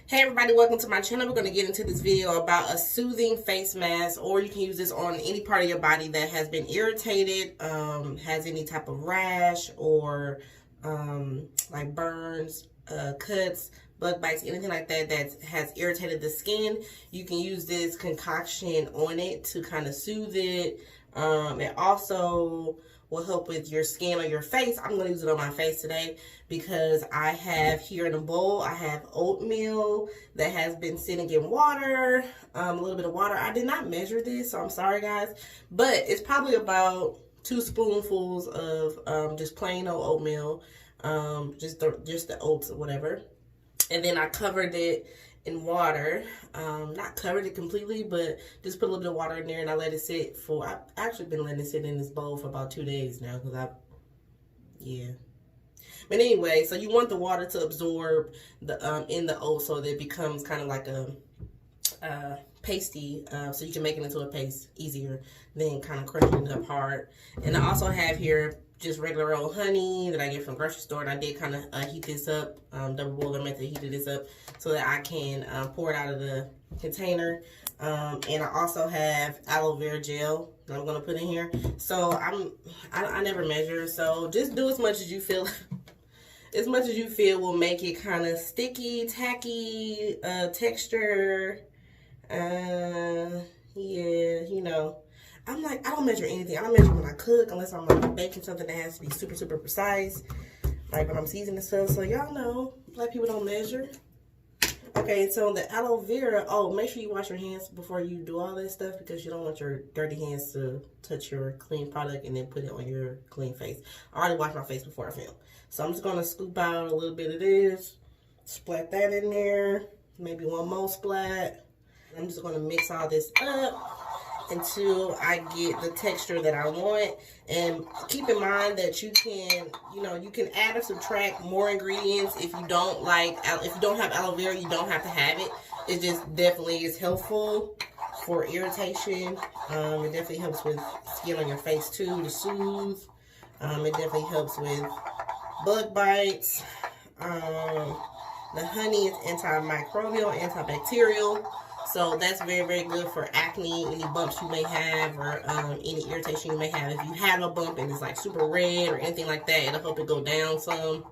Hey everybody, welcome to my channel. We're going to get into this video about a soothing face mask, or you can use this on any part of your body that has been irritated, has any type of rash or like burns, cuts, bug bites, anything like that that has irritated the skin. You can use this concoction on it to kind of soothe it. It also will help with your skin or your face. I'm going to use it on my face today because I have here in a bowl, I have oatmeal that has been sitting in water, a little bit of water. I did not measure this, so I'm sorry guys, but it's probably about 2 spoonfuls of just plain old oatmeal, just the oats or whatever. And then I covered it in water, not covered it completely, but just put a little bit of water in there and I let it sit for, I've actually been letting it sit in this bowl for about 2 days now because yeah. But anyway, so you want the water to absorb the in the oat so that it becomes kind of like a pasty, so you can make it into a paste easier than kind of crunching it up hard. And I also have here just regular old honey that I get from the grocery store, and I did kind of heat this up, double boiler method, heated this up so that I can pour it out of the container. And I also have aloe vera gel that I'm gonna put in here. So I never measure, so just do as much as you feel. As much as you feel will make it kind of sticky, tacky texture. Yeah, you know. I'm like, I don't measure anything. I don't measure when I cook unless I'm like baking something that has to be super, super precise. Like when I'm seasoning stuff. So y'all know, black people don't measure. Okay, so the aloe vera, oh, make sure you wash your hands before you do all that stuff because you don't want your dirty hands to touch your clean product and then put it on your clean face. I already washed my face before I film. So I'm just going to scoop out a little bit of this, splat that in there, maybe one more splat. I'm just going to mix all this up until I get the texture that I want. And keep in mind that you can, you can add or subtract more ingredients. If you don't have aloe vera, you don't have to have it. It just definitely is helpful for irritation. It definitely helps with skin on your face too, to soothe. It definitely helps with bug bites. The honey is antimicrobial, antibacterial. So that's very, very good for acne, any bumps you may have, or any irritation you may have. If you have a bump and it's like super red or anything like that, it'll help it go down some.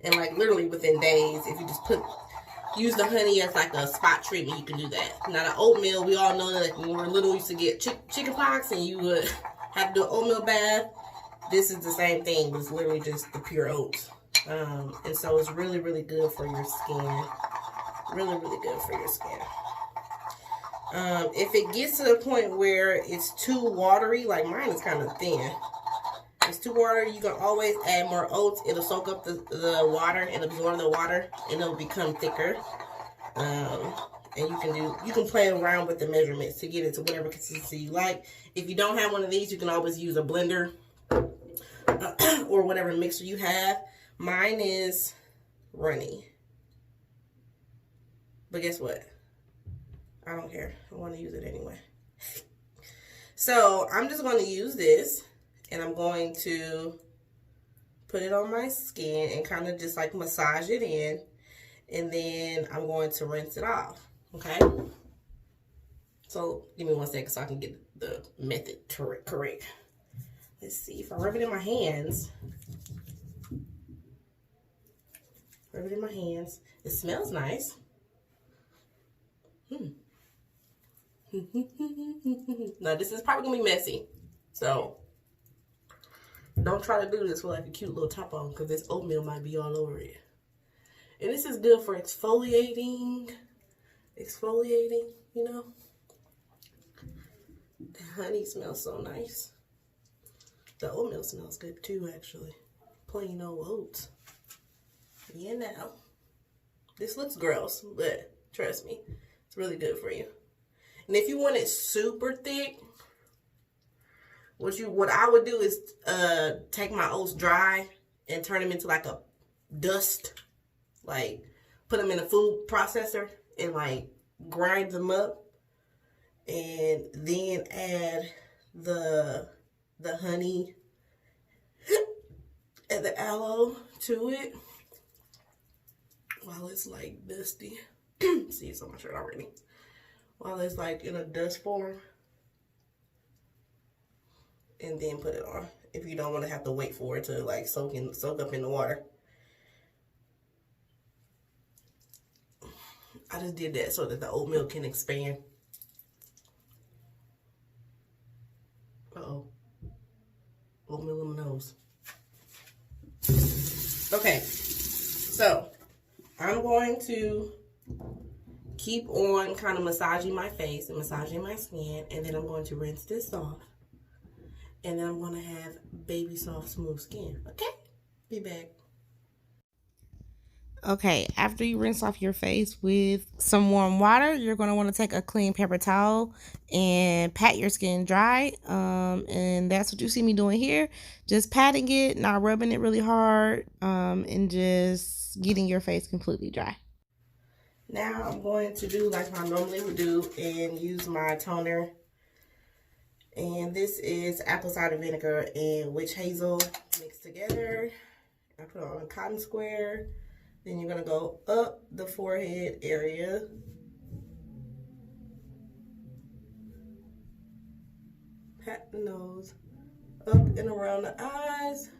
And like literally within days, if you just use the honey as like a spot treatment, you can do that. Now the oatmeal, we all know that when we were little, we used to get chicken pox and you would have to do an oatmeal bath. This is the same thing, but it's literally just the pure oats. And so it's really, really good for your skin. Really, really good for your skin. If it gets to the point where it's too watery, like mine is kind of thin. It's too watery, you can always add more oats. It'll soak up the water and absorb the water, and it'll become thicker. And you can play around with the measurements to get it to whatever consistency you like. If you don't have one of these, you can always use a blender or whatever mixer you have. Mine is runny. But guess what? I don't care. I want to use it anyway. So I'm just going to use this and I'm going to put it on my skin and kind of just like massage it in. And then I'm going to rinse it off. Okay? So give me 1 second so I can get the method correct. Let's see. If I rub it in my hands. Rub it in my hands. It smells nice. Now this is probably gonna be messy, so don't try to do this with like a cute little top on because this oatmeal might be all over it. And this is good for exfoliating, you know. The honey smells so nice. The oatmeal smells good too, actually. Plain old oats. You know, this looks gross, but trust me, it's really good for you. And if you want it super thick, what I would do is take my oats dry and turn them into like a dust, like put them in a food processor and like grind them up, and then add the honey and the aloe to it. while it's like dusty. See, it's on my shirt already. While it's like in a dust form. And then put it on. If you don't want to have to wait for it to like soak up in the water. I just did that so that the oatmeal can expand. Uh-oh. Oatmeal in my nose. Okay. So, I'm going to keep on kind of massaging my face and massaging my skin. And then I'm going to rinse this off. And then I'm going to have baby soft smooth skin. Okay? Be back. Okay, after you rinse off your face with some warm water, you're going to want to take a clean paper towel and pat your skin dry. And that's what you see me doing here. Just patting it, not rubbing it really hard, and just getting your face completely dry. Now I'm going to do like I normally would do and use my toner. And this is apple cider vinegar and witch hazel mixed together. I put it on a cotton square. Then you're going to go up the forehead area. Pat the nose. Up and around the eyes.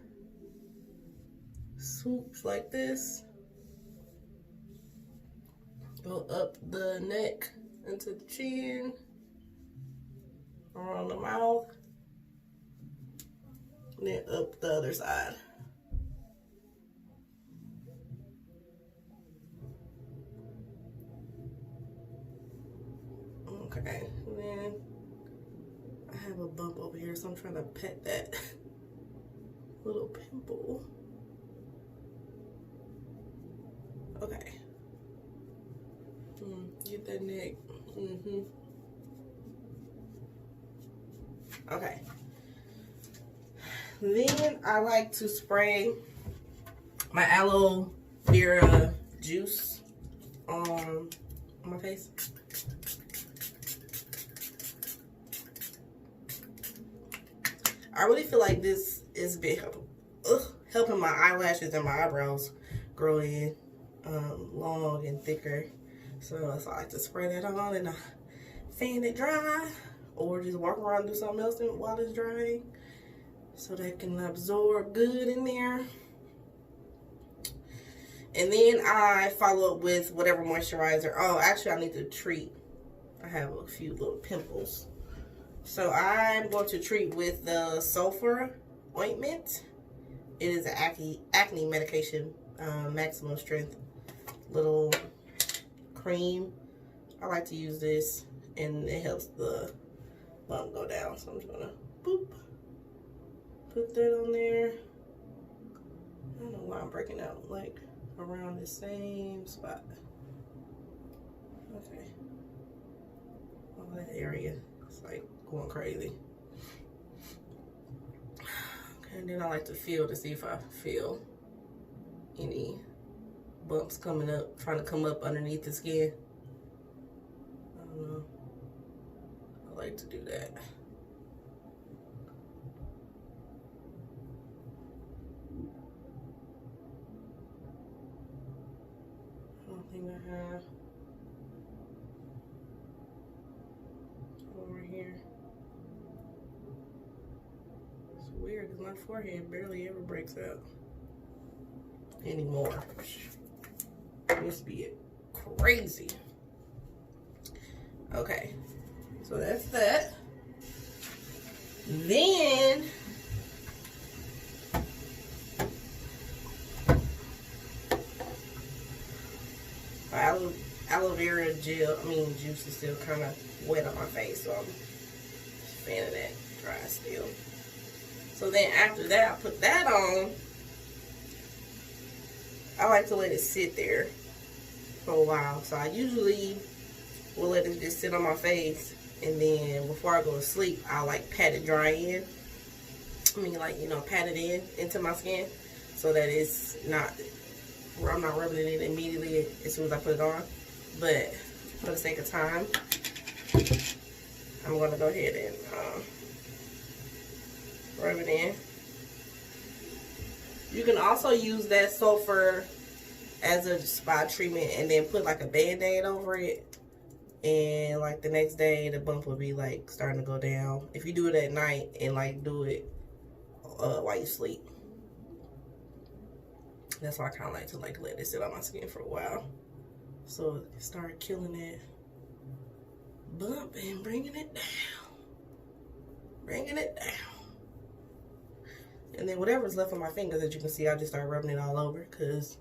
Swoops like this. Go up the neck into the chin. Around the mouth. And then up the other side. Okay, and then I have a bump over here, so I'm trying to pet that little pimple. Okay. Get that neck. Okay. Then I like to spray my aloe vera juice on my face. I really feel like this is been helping my eyelashes and my eyebrows grow in long and thicker. So I like to spray that on and fan it dry, or just walk around and do something else while it's drying, so that can absorb good in there. And then I follow up with whatever moisturizer. Oh, actually I need to treat. I have a few little pimples. So I'm going to treat with the sulfur ointment. It is an acne medication, maximum strength little cream. I like to use this, and it helps the bump go down. So I'm just gonna boop, put that on there. I don't know why I'm breaking out, like around the same spot. Okay, all that area, it's like going crazy. Okay, and then I like to feel to see if I feel any bumps coming up, trying to come up underneath the skin. I don't know. I like to do that. I don't think I have over here. It's weird because my forehead barely ever breaks out anymore. Used to be crazy. Okay, so that's that. Then aloe vera gel, juice is still kind of wet on my face, so I'm fanning that dry still. So then after that, I put that on. I like to let it sit there for a while. So I usually will let it just sit on my face, and then before I go to sleep, I'll like pat it dry in. Pat it in into my skin so that it's not, where I'm not rubbing it in immediately as soon as I put it on. But for the sake of time, I'm going to go ahead and rub it in. You can also use that sulfur as a spot treatment, and then put like a band-aid over it, and like the next day the bump will be like starting to go down. If you do it at night and like do it while you sleep. That's why I kind of like to let it sit on my skin for a while, so start killing that bump and bringing it down, and then whatever's left on my fingers that you can see, I just start rubbing it all over, cause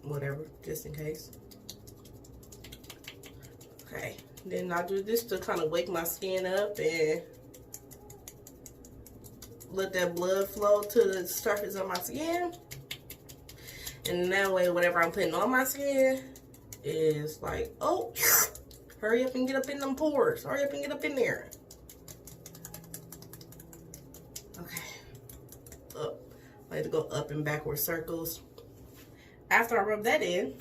whatever, just in case. Okay, then I do this to kind of wake my skin up and let that blood flow to the surface of my skin. And that way, whatever I'm putting on my skin is like, oh, hurry up and get up in them pores. Hurry up and get up in there. Okay. Up. I like to go up and backward circles. After I rub that in,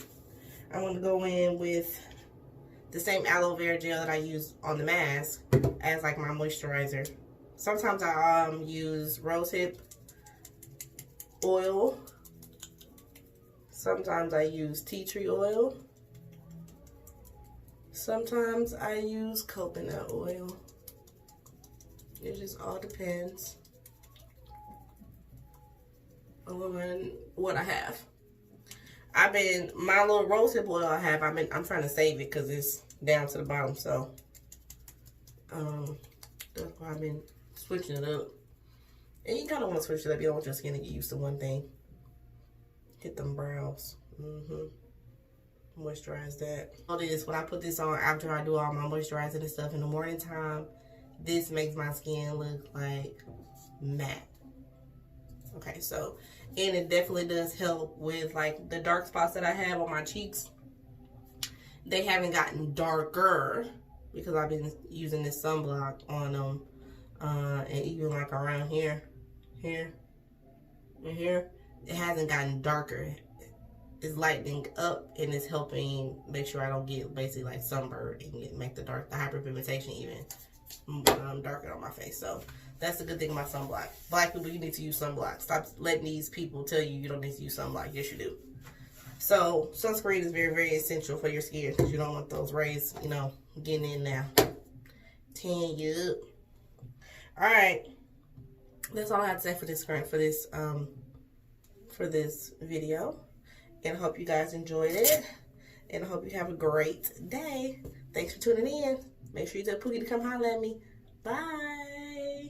I want to go in with the same aloe vera gel that I use on the mask as like my moisturizer. Sometimes I use rosehip oil. Sometimes I use tea tree oil. Sometimes I use coconut oil. It just all depends on what I have. My little rosehip oil I have, I'm trying to save it because it's down to the bottom, so that's why I've been switching it up. And you kind of want to switch it up. You don't want your skin to get used to one thing. Hit them brows. Moisturize that. When I put this on after I do all my moisturizing and stuff in the morning time, this makes my skin look like matte. Okay, so, and it definitely does help with like the dark spots that I have on my cheeks. They haven't gotten darker because I've been using this sunblock on them. And even like around here, and here, it hasn't gotten darker. It's lightening up, and it's helping make sure I don't get basically like sunburned and make the hyperpigmentation even darker on my face. So that's the good thing about sunblock. Black people, you need to use sunblock. Stop letting these people tell you you don't need to use sunblock. Yes, you do. So sunscreen is very, very essential for your skin because you don't want those rays, you know, getting in now. Tan you up. All right, that's all I have to say for this video, and I hope you guys enjoyed it, and I hope you have a great day. Thanks for tuning in. Make sure you tell Pookie to come holler at me. Bye.